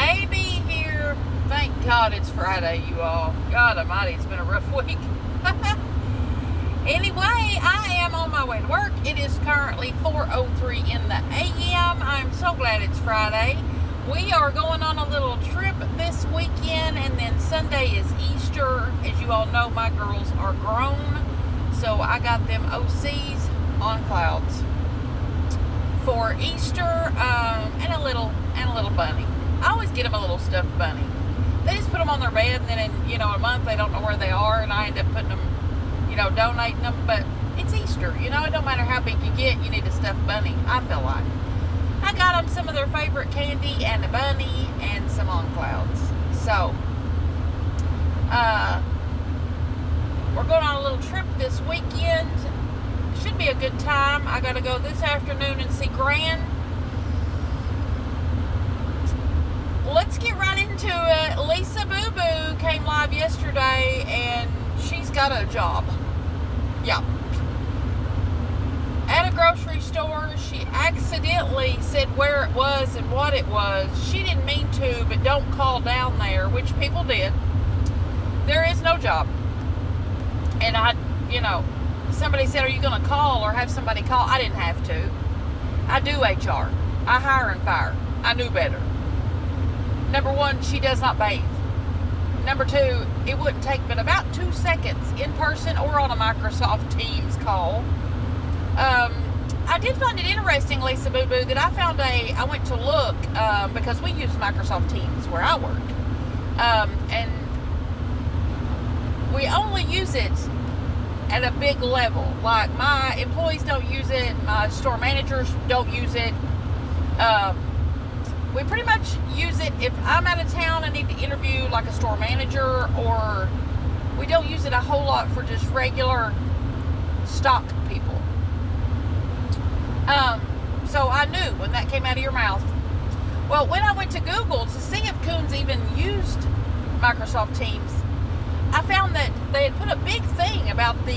Amy here. Thank God it's Friday, you all. God almighty, it's been a rough week. Anyway, I am on my way to work. It is currently 4:03 in the a.m. I'm so glad it's Friday. We are going on a little trip this weekend, and then Sunday is Easter. As you all know, my girls are grown, so I got them OCs on clouds for Easter, and a little bunny. I always get them a little stuffed bunny. They just put them on their bed, and then in a month they don't know where they are, and I end up putting them, donating them. But it's Easter, it don't matter how big you get, you need a stuffed bunny. I feel like I got them some of their favorite candy and a bunny and some on clouds. So we're going on a little trip this weekend. Should be a good time. I gotta go this afternoon and see Gran. Let's get right into it. Lisa Boo Boo came live yesterday, and she's got a job. Yeah. At a grocery store, she accidentally said where it was and what it was. She didn't mean to, but don't call down there, which people did. There is no job. And somebody said, are you going to call or have somebody call? I didn't have to. I do HR. I hire and fire. I knew better. Number one, she does not bathe. Number two, it wouldn't take but about 2 seconds in person or on a Microsoft Teams call. I did find it interesting, Lisa Boo Boo, that I went to look, because we use Microsoft Teams where I work. And we only use it at a big level. Like, my employees don't use it, my store managers don't use it. We pretty much use it if I'm out of town and need to interview like a store manager, or we don't use it a whole lot for just regular stock people. So I knew when that came out of your mouth. Well, when I went to Google to see if Coons even used Microsoft Teams, I found that they had put a big thing about the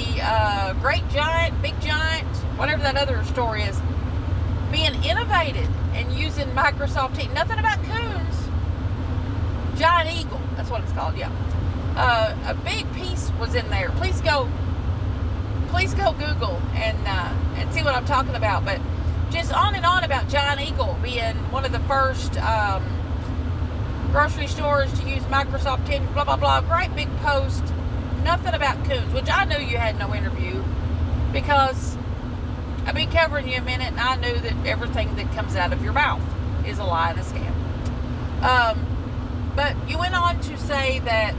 Big Giant, whatever that other store is, being innovative and using Microsoft Teams. Nothing about Coons. Giant Eagle, that's what it's called, yeah. A big piece was in there. Please go Google and see what I'm talking about. But just on and on about Giant Eagle being one of the first grocery stores to use Microsoft Teams, blah, blah, blah. Great big post. Nothing about Coons, which I knew you had no interview, because I've been covering you a minute, and I knew that everything that comes out of your mouth is a lie and a scam. But you went on to say that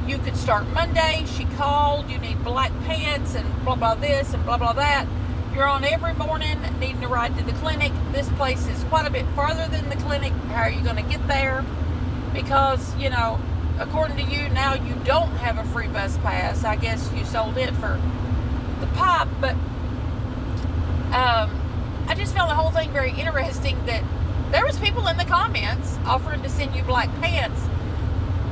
you could start Monday. She called, you need black pants and blah, blah, this and blah, blah, that. You're on every morning needing to ride to the clinic. This place is quite a bit farther than the clinic. How are you going to get there? Because, according to you, now you don't have a free bus pass. I guess you sold it for the pop, but I just found the whole thing very interesting, that there was people in the comments offering to send you black pants.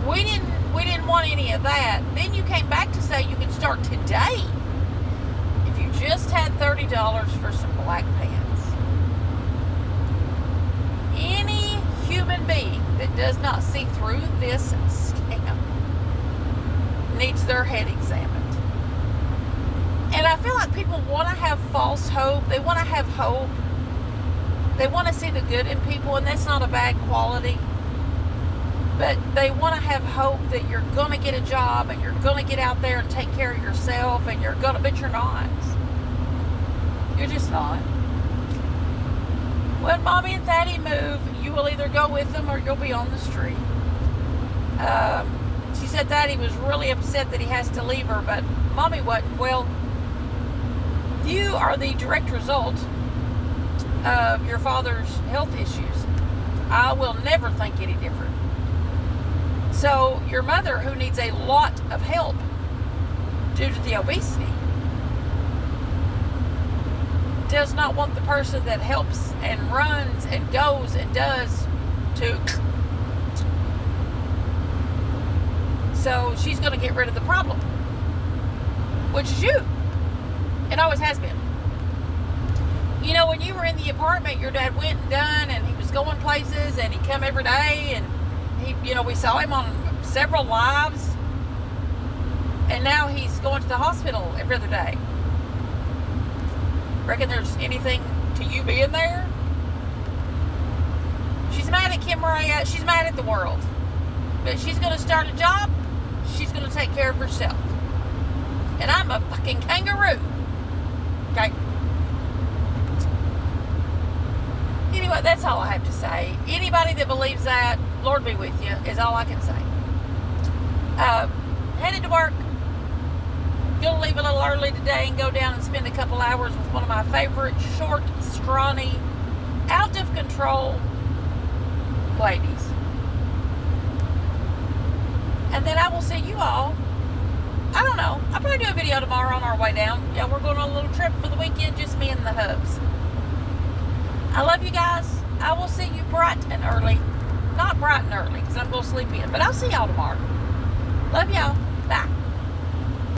We didn't want any of that. Then you came back to say you could start today if you just had $30 for some black pants. Any human being that does not see through this scam needs their head examined. And I feel like people want to have false hope. They want to have hope. They want to see the good in people, and that's not a bad quality. But they want to have hope that you're going to get a job and you're going to get out there and take care of yourself, and but you're not. You're just not. When Mommy and Thaddy move, you will either go with them or you'll be on the street. She said Thaddy was really upset that he has to leave her, but Mommy wasn't. Well, you are the direct result of your father's health issues. I will never think any different. So your mother, who needs a lot of help due to the obesity, does not want the person that helps and runs and goes and does to. So she's going to get rid of the problem, which is you. It always has been. When you were in the apartment, your dad went and done, and he was going places. places, and he come every day, and he, we saw him on several lives, and now he's going to the hospital every other day. Reckon there's anything to you being there? She's mad at Kim Maria. She's mad at the world. But she's going to start a job. She's going to take care of herself. And I'm a fucking kangaroo. Okay? Anyway, that's all I have to say. Anybody that believes that, Lord be with you, is all I can say. Headed to work. Gonna leave a little early today and go down and spend a couple hours with one of my favorite short, scrawny, out of control ladies. And then I will see you all. I don't know. I'll probably do a video tomorrow on our way down. Yeah, we're going on a little trip for the weekend, just me and the hubs. I love you guys. I will see you bright and early. Not bright and early, because I'm going to sleep in. But I'll see y'all tomorrow. Love y'all.